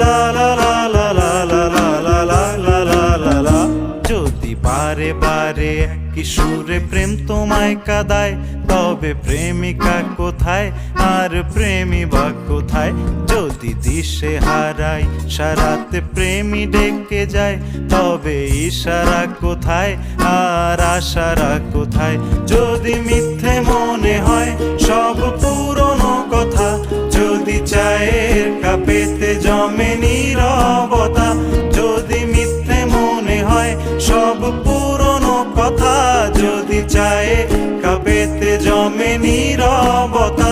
লা লা লা লা লা লা লা লা লা লা লা লা। যদি বারে বারে একই সুরে প্রেম তোমায় কাঁদায়, তবে প্রেমিকা কোথায় আর প্রেমী বা কোথায়? যদি দিশে হারাই সারাতে প্রেমী ডেকে যায়, তবে ইশারা কোথায় আর আশারা কোথায়? যদি মিথ্যে মনে হয় সব পুরনো কথা, যদি চায়ের কাপেতে জমে নীরবতা, যদি মিথ্যে মনে হয় সব পুরনো কথা, যদি চায়ের কাপেতে জমে নীরবতা,